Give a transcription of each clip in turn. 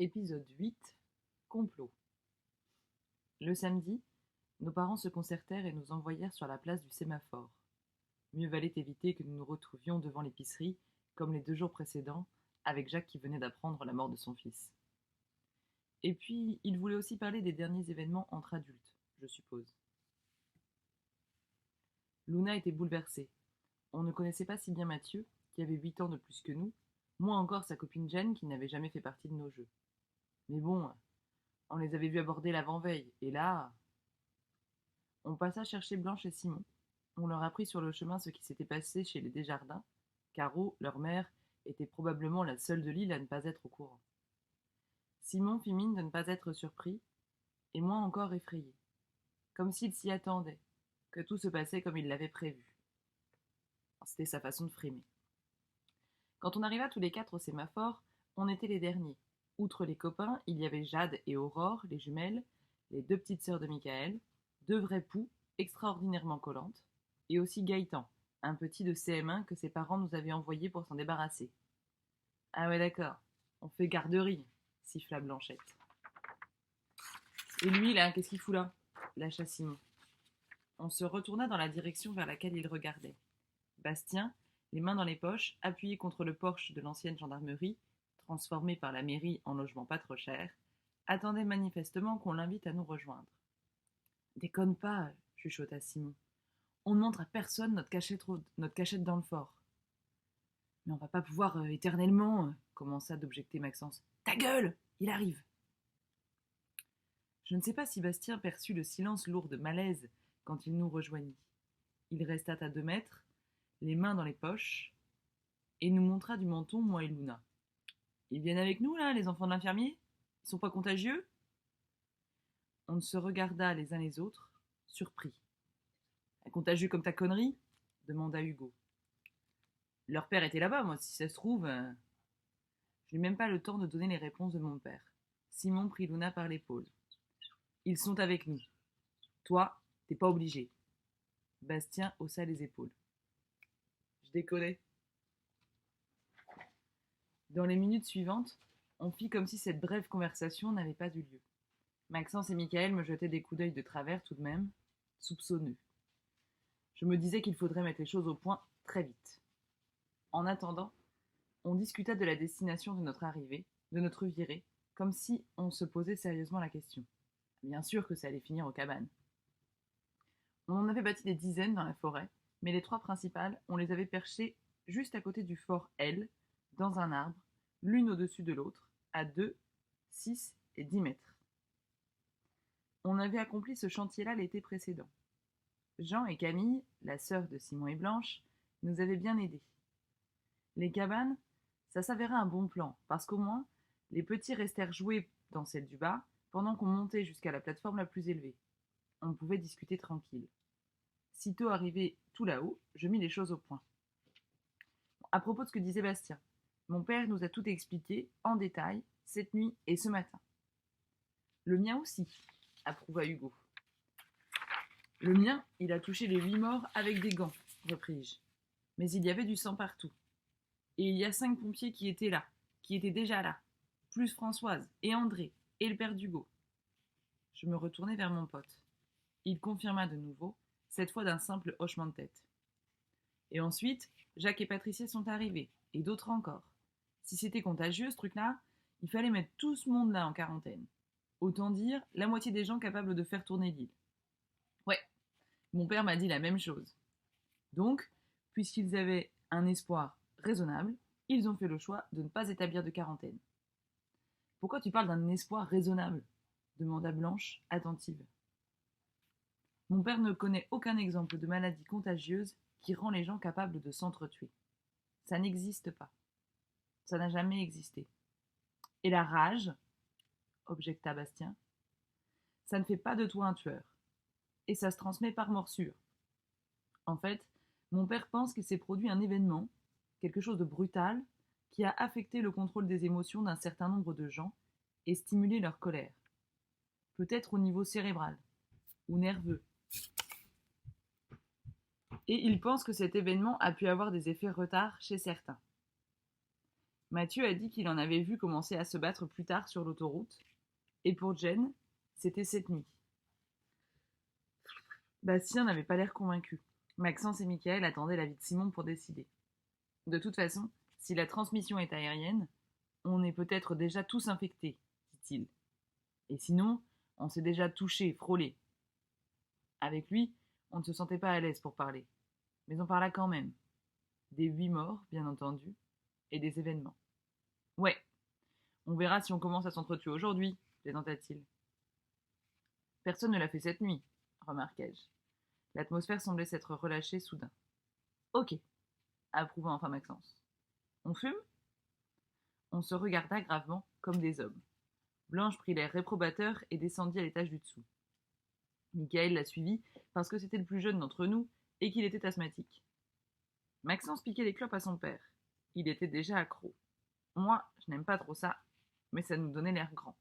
Épisode 8. Complot. Le samedi, nos parents se concertèrent et nous envoyèrent sur la place du sémaphore. Mieux valait éviter que nous nous retrouvions devant l'épicerie, comme les 2 jours précédents, avec Jacques qui venait d'apprendre la mort de son fils. Et puis, il voulait aussi parler des derniers événements entre adultes, je suppose. Luna était bouleversée. On ne connaissait pas si bien Mathieu, qui avait 8 ans de plus que nous, moins encore sa copine Jen, qui n'avait jamais fait partie de nos jeux. Mais bon, on les avait vus aborder l'avant-veille, et là... On passa chercher Blanche et Simon. On leur apprit sur le chemin ce qui s'était passé chez les Desjardins. Caro, leur mère, était probablement la seule de l'île à ne pas être au courant. Simon fit mine de ne pas être surpris, et moins encore effrayé, comme s'il s'y attendait, que tout se passait comme il l'avait prévu. C'était sa façon de frimer. Quand on arriva tous les 4 au sémaphore, on était les derniers. Outre les copains, il y avait Jade et Aurore, les jumelles, les 2 petites sœurs de Michael, 2 vraies poux extraordinairement collantes, et aussi Gaëtan, un petit de CM1 que ses parents nous avaient envoyé pour s'en débarrasser. Ah ouais d'accord, on fait garderie, siffla Blanchette. Et lui là, qu'est-ce qu'il fout là? Lâcha Simon. On se retourna dans la direction vers laquelle il regardait. Bastien, les mains dans les poches, appuyé contre le porche de l'ancienne gendarmerie, transformée par la mairie en logement pas trop cher, attendait manifestement qu'on l'invite à nous rejoindre. Déconne pas, chuchota Simon. On ne montre à personne notre cachette dans le fort. Mais on va pas pouvoir éternellement, commença d'objecter Maxence. Ta gueule, il arrive. Je ne sais pas si Bastien perçut le silence lourd de malaise quand il nous rejoignit. Il resta à 2 mètres, les mains dans les poches, et nous montra du menton, moi et Luna. Ils viennent avec nous, là, les enfants de l'infirmier? Ils sont pas contagieux? On se regarda les uns les autres, surpris. Contagieux comme ta connerie? Demanda Hugo. Leur père était là-bas, moi, si ça se trouve. Je n'eus même pas le temps de donner les réponses de mon père. Simon prit Luna par l'épaule. Ils sont avec nous. Toi, t'es pas obligé. Bastien haussa les épaules. Je déconnais. Dans les minutes suivantes, on fit comme si cette brève conversation n'avait pas eu lieu. Maxence et Michael me jetaient des coups d'œil de travers tout de même, soupçonneux. Je me disais qu'il faudrait mettre les choses au point très vite. En attendant, on discuta de la destination de notre arrivée, de notre virée, comme si on se posait sérieusement la question. Bien sûr que ça allait finir aux cabanes. On en avait bâti des dizaines dans la forêt, mais les 3 principales, on les avait perchées juste à côté du fort L, dans un arbre, l'une au-dessus de l'autre, à 2, 6 et 10 mètres. On avait accompli ce chantier-là l'été précédent. Jean et Camille, la sœur de Simon et Blanche, nous avaient bien aidés. Les cabanes, ça s'avéra un bon plan, parce qu'au moins, les petits restèrent jouer dans celle du bas, pendant qu'on montait jusqu'à la plateforme la plus élevée. On pouvait discuter tranquille. Sitôt arrivé tout là-haut, je mis les choses au point. À propos de ce que disait Bastien, mon père nous a tout expliqué, en détail, cette nuit et ce matin. Le mien aussi, approuva Hugo. Le mien, il a touché les 8 morts avec des gants, repris-je. Mais il y avait du sang partout. Et il y a 5 pompiers qui étaient là, qui étaient déjà là, plus Françoise et André et le père d'Hugo. Je me retournai vers mon pote. Il confirma de nouveau, cette fois d'un simple hochement de tête. Et ensuite, Jacques et Patricia sont arrivés, et d'autres encore. Si c'était contagieux, ce truc-là, il fallait mettre tout ce monde-là en quarantaine. Autant dire, la moitié des gens capables de faire tourner l'île. Ouais, mon père m'a dit la même chose. Donc, puisqu'ils avaient un espoir raisonnable, ils ont fait le choix de ne pas établir de quarantaine. Pourquoi tu parles d'un espoir raisonnable? Demanda Blanche, attentive. Mon père ne connaît aucun exemple de maladie contagieuse qui rend les gens capables de s'entretuer. Ça n'existe pas. Ça n'a jamais existé. Et la rage, objecta Bastien, ça ne fait pas de toi un tueur. Et ça se transmet par morsure. En fait, mon père pense qu'il s'est produit un événement, quelque chose de brutal, qui a affecté le contrôle des émotions d'un certain nombre de gens et stimulé leur colère. Peut-être au niveau cérébral ou nerveux. Et il pense que cet événement a pu avoir des effets retards chez certains. Mathieu a dit qu'il en avait vu commencer à se battre plus tard sur l'autoroute, et pour Jen, c'était cette nuit. Bastien n'avait pas l'air convaincu. Maxence et Michael attendaient l'avis de Simon pour décider. De toute façon, si la transmission est aérienne, on est peut-être déjà tous infectés, dit-il. Et sinon, on s'est déjà touché, frôlé. Avec lui, on ne se sentait pas à l'aise pour parler. Mais on parla quand même. Des 8 morts, bien entendu, et des événements. Ouais, on verra si on commence à s'entretuer aujourd'hui, plaisanta-t-il. Personne ne l'a fait cette nuit, remarquai-je. L'atmosphère semblait s'être relâchée soudain. Ok, approuva enfin Maxence. On fume? On se regarda gravement, comme des hommes. Blanche prit l'air réprobateur et descendit à l'étage du dessous. Michael la suivit parce que c'était le plus jeune d'entre nous et qu'il était asthmatique. Maxence piquait les clopes à son père. Il était déjà accro. Moi, je n'aime pas trop ça, mais ça nous donnait l'air grand.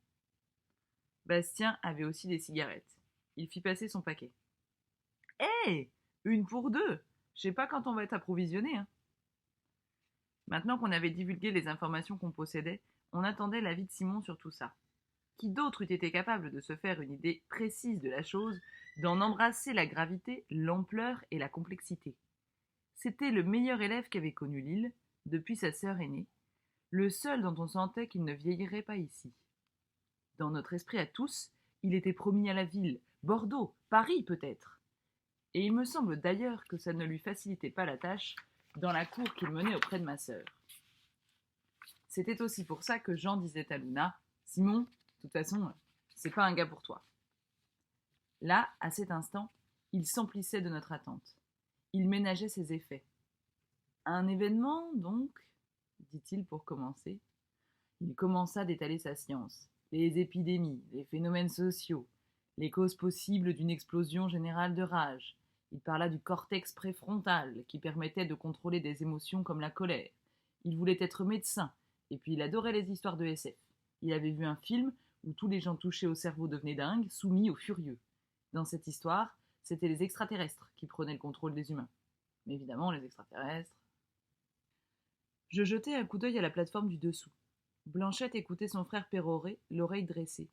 Bastien avait aussi des cigarettes. Il fit passer son paquet. Hé, une pour deux. Je sais pas quand on va être approvisionné, hein. Maintenant qu'on avait divulgué les informations qu'on possédait, on attendait l'avis de Simon sur tout ça. Qui d'autre eût été capable de se faire une idée précise de la chose, d'en embrasser la gravité, l'ampleur et la complexité? C'était le meilleur élève qu'avait connu l'île, depuis sa sœur aînée, le seul dont on sentait qu'il ne vieillirait pas ici. Dans notre esprit à tous, il était promis à la ville, Bordeaux, Paris peut-être. Et il me semble d'ailleurs que ça ne lui facilitait pas la tâche dans la cour qu'il menait auprès de ma sœur. C'était aussi pour ça que Jean disait à Luna « Simon, de toute façon, c'est pas un gars pour toi. » Là, à cet instant, il s'emplissait de notre attente. Il ménageait ses effets. Un événement, donc, dit-il pour commencer. Il commença d'étaler sa science. Les épidémies, les phénomènes sociaux, les causes possibles d'une explosion générale de rage. Il parla du cortex préfrontal, qui permettait de contrôler des émotions comme la colère. Il voulait être médecin, et puis il adorait les histoires de SF. Il avait vu un film où tous les gens touchés au cerveau devenaient dingues, soumis aux furieux. Dans cette histoire, c'était les extraterrestres qui prenaient le contrôle des humains. Mais évidemment, les extraterrestres... Je jetai un coup d'œil à la plateforme du dessous. Blanchette écoutait son frère pérorer, l'oreille dressée.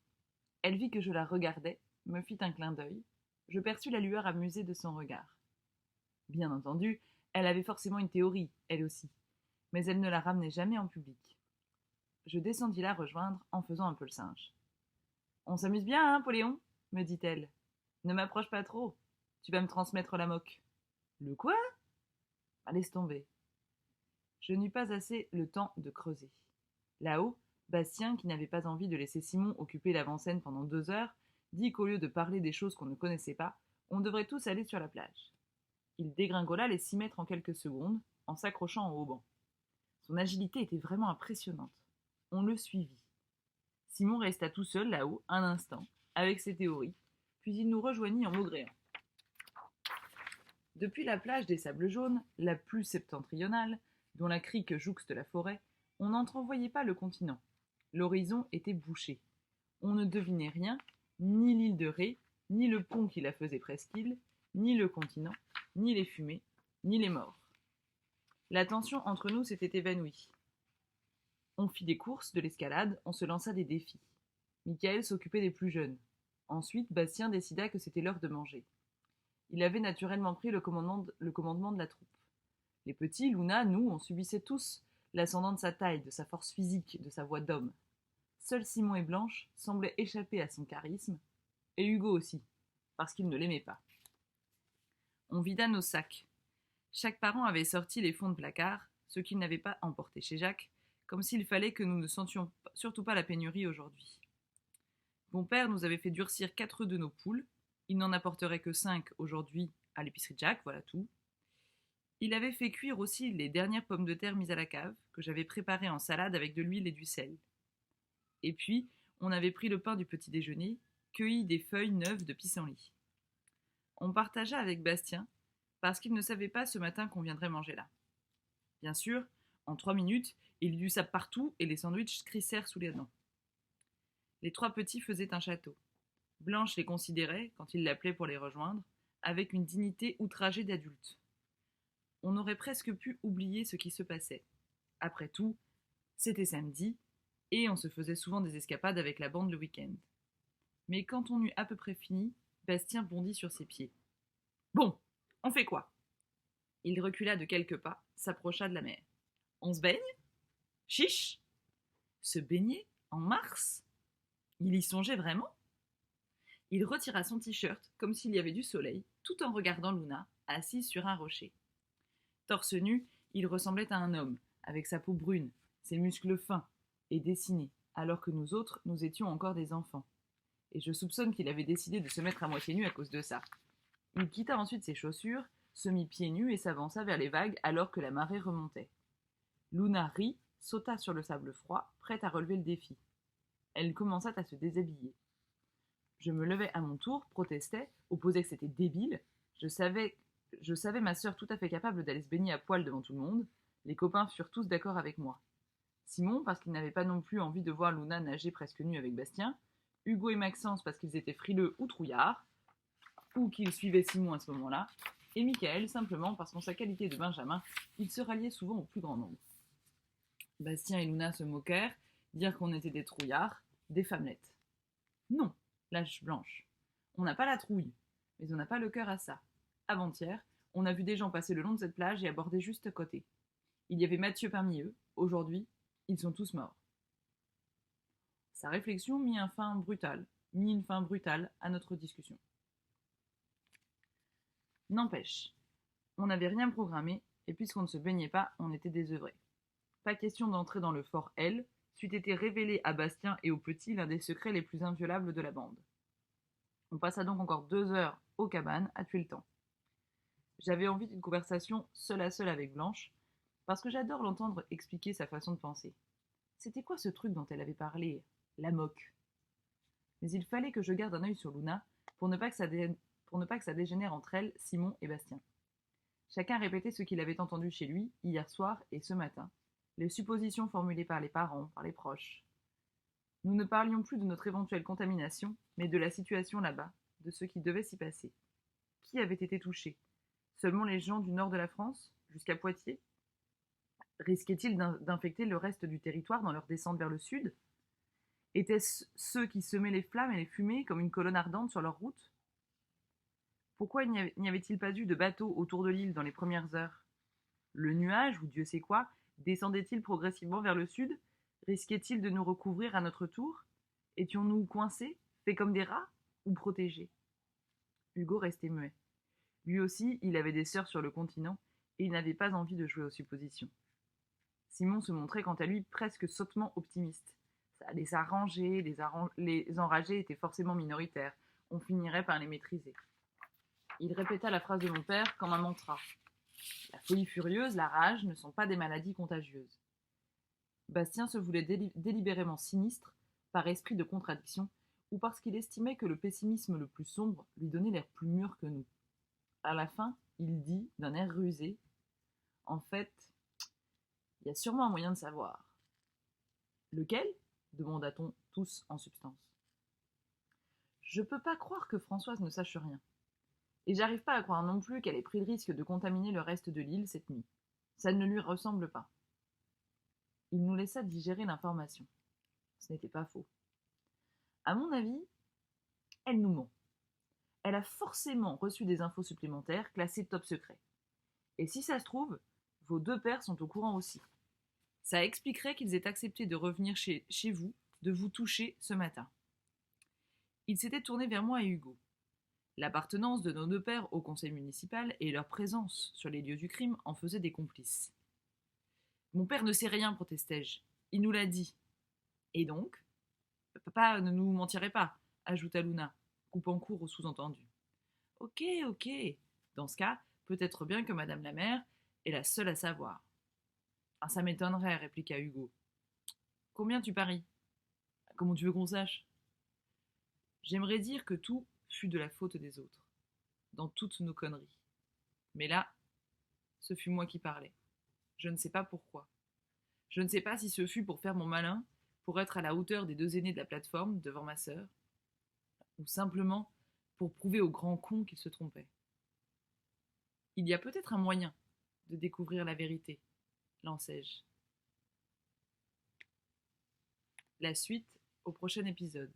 Elle vit que je la regardais, me fit un clin d'œil. Je perçus la lueur amusée de son regard. Bien entendu, elle avait forcément une théorie, elle aussi, mais elle ne la ramenait jamais en public. Je descendis la rejoindre en faisant un peu le singe. « On s'amuse bien, hein, Poléon ?» me dit-elle. « Ne m'approche pas trop, tu vas me transmettre la moque. »« Le quoi ?» ?»« Ah, laisse tomber. » Je n'eus pas assez le temps de creuser. Là-haut, Bastien, qui n'avait pas envie de laisser Simon occuper l'avant-scène pendant 2 heures, dit qu'au lieu de parler des choses qu'on ne connaissait pas, on devrait tous aller sur la plage. Il dégringola les 6 mètres en quelques secondes, en s'accrochant au haut banc. Son agilité était vraiment impressionnante. On le suivit. Simon resta tout seul là-haut, un instant, avec ses théories, puis il nous rejoignit en maugréant. Depuis la plage des Sables Jaunes, la plus septentrionale, dont la crique jouxte la forêt, on n'entrevoyait pas le continent. L'horizon était bouché. On ne devinait rien, ni l'île de Ré, ni le pont qui la faisait presqu'île, ni le continent, ni les fumées, ni les morts. La tension entre nous s'était évanouie. On fit des courses, de l'escalade, on se lança des défis. Michael s'occupait des plus jeunes. Ensuite, Bastien décida que c'était l'heure de manger. Il avait naturellement pris le commandement de la troupe. Les petits, Luna, nous, on subissait tous l'ascendant de sa taille, de sa force physique, de sa voix d'homme. Seuls Simon et Blanche semblaient échapper à son charisme, et Hugo aussi, parce qu'il ne l'aimait pas. On vida nos sacs. Chaque parent avait sorti les fonds de placard, ceux qu'il n'avait pas emportés chez Jacques, comme s'il fallait que nous ne sentions surtout pas la pénurie aujourd'hui. Mon père nous avait fait durcir 4 de nos poules. Il n'en apporterait que 5 aujourd'hui à l'épicerie de Jacques, voilà tout. Il avait fait cuire aussi les dernières pommes de terre mises à la cave, que j'avais préparées en salade avec de l'huile et du sel. Et puis, on avait pris le pain du petit déjeuner, cueilli des feuilles neuves de pissenlit. On partagea avec Bastien, parce qu'il ne savait pas ce matin qu'on viendrait manger là. Bien sûr, en 3 minutes, il y eut ça partout et les sandwichs crissèrent sous les dents. Les 3 petits faisaient un château. Blanche les considérait, quand il l'appelait pour les rejoindre, avec une dignité outragée d'adulte. On aurait presque pu oublier ce qui se passait. Après tout, C'était samedi, et on se faisait souvent des escapades avec la bande le week-end. Mais quand on eut à peu près fini, Bastien bondit sur ses pieds. Bon, on fait quoi? Il recula de quelques pas, s'approcha de la mer. On se baigne? Chiche! Se baigner? En mars? Il y songeait vraiment? Il retira son t-shirt comme s'il y avait du soleil, tout en regardant Luna, assise sur un rocher. Torse nu, il ressemblait à un homme, avec sa peau brune, ses muscles fins et dessinés, alors que nous autres, nous étions encore des enfants. Et je soupçonne qu'il avait décidé de se mettre à moitié nu à cause de ça. Il quitta ensuite ses chaussures, se mit pieds nus et s'avança vers les vagues alors que la marée remontait. Luna rit, sauta sur le sable froid, prête à relever le défi. Elle commença à se déshabiller. Je me levai à mon tour, protestais, opposais que c'était débile. Je savais ma sœur tout à fait capable d'aller se baigner à poil devant tout le monde. Les copains furent tous d'accord avec moi. Simon, parce qu'il n'avait pas non plus envie de voir Luna nager presque nue avec Bastien. Hugo et Maxence, parce qu'ils étaient frileux ou trouillards, ou qu'ils suivaient Simon à ce moment-là. Et Michael, simplement parce qu'en sa qualité de Benjamin, il se ralliait souvent au plus grand nombre. Bastien et Luna se moquèrent, dirent qu'on était des trouillards, des femmelettes. Non, lâche blanche. On n'a pas la trouille, mais on n'a pas le cœur à ça. Avant-hier, on a vu des gens passer le long de cette plage et aborder juste à côté. Il y avait Mathieu parmi eux. Aujourd'hui, ils sont tous morts. Sa réflexion mit une fin brutale à notre discussion. N'empêche, on n'avait rien programmé, et puisqu'on ne se baignait pas, on était désœuvrés. Pas question d'entrer dans le fort L, c'eût été révélé à Bastien et aux petits l'un des secrets les plus inviolables de la bande. On passa donc encore 2 heures aux cabanes à tuer le temps. J'avais envie d'une conversation seule à seule avec Blanche, parce que j'adore l'entendre expliquer sa façon de penser. C'était quoi ce truc dont elle avait parlé? La moque. Mais il fallait que je garde un œil sur Luna pour ne pas que ça dégénère entre elle, Simon et Bastien. Chacun répétait ce qu'il avait entendu chez lui, hier soir et ce matin, les suppositions formulées par les parents, par les proches. Nous ne parlions plus de notre éventuelle contamination, mais de la situation là-bas, de ce qui devait s'y passer. Qui avait été touché? Seulement les gens du nord de la France, jusqu'à Poitiers? Risquaient-ils d'infecter le reste du territoire dans leur descente vers le sud? Étaient-ce ceux qui semaient les flammes et les fumées comme une colonne ardente sur leur route? Pourquoi n'y avait-il pas eu de bateau autour de l'île dans les premières heures? Le nuage, ou Dieu sait quoi, descendait-il progressivement vers le sud? Risquait-il de nous recouvrir à notre tour? Étions-nous coincés, faits comme des rats, ou protégés? Hugo restait muet. Lui aussi, il avait des sœurs sur le continent, et il n'avait pas envie de jouer aux suppositions. Simon se montrait quant à lui presque sottement optimiste. Ça allait s'arranger, les enragés étaient forcément minoritaires, on finirait par les maîtriser. Il répéta la phrase de mon père comme un mantra. La folie furieuse, la rage ne sont pas des maladies contagieuses. Bastien se voulait délibérément sinistre, par esprit de contradiction, ou parce qu'il estimait que le pessimisme le plus sombre lui donnait l'air plus mûr que nous. À la fin, il dit, d'un air rusé, « En fait, il y a sûrement un moyen de savoir. » Lequel? Demanda-t-on tous en substance. Je peux pas croire que Françoise ne sache rien. Et j'arrive pas à croire non plus qu'elle ait pris le risque de contaminer le reste de l'île cette nuit. Ça ne lui ressemble pas. Il nous laissa digérer l'information. Ce n'était pas faux. À mon avis, elle nous ment. Elle a forcément reçu des infos supplémentaires classées top secret. Et si ça se trouve, vos 2 pères sont au courant aussi. Ça expliquerait qu'ils aient accepté de revenir chez vous, de vous toucher ce matin. Il s'était tourné vers moi et Hugo. L'appartenance de nos 2 pères au conseil municipal et leur présence sur les lieux du crime en faisaient des complices. Mon père ne sait rien, protestai-je. Il nous l'a dit. Et donc? Papa ne nous mentirait pas, ajouta Luna, coupant court au sous-entendu. Ok. Dans ce cas, peut-être bien que madame la mère est la seule à savoir. Ah, ça m'étonnerait, répliqua Hugo. Combien tu paries? Comment tu veux qu'on sache? J'aimerais dire que tout fut de la faute des autres, dans toutes nos conneries. Mais là, ce fut moi qui parlais. Je ne sais pas pourquoi. Je ne sais pas si ce fut pour faire mon malin, pour être à la hauteur des 2 aînés de la plateforme devant ma sœur, ou simplement pour prouver aux grands cons qu'ils se trompaient. Il y a peut-être un moyen de découvrir la vérité, lançai-je. La suite au prochain épisode.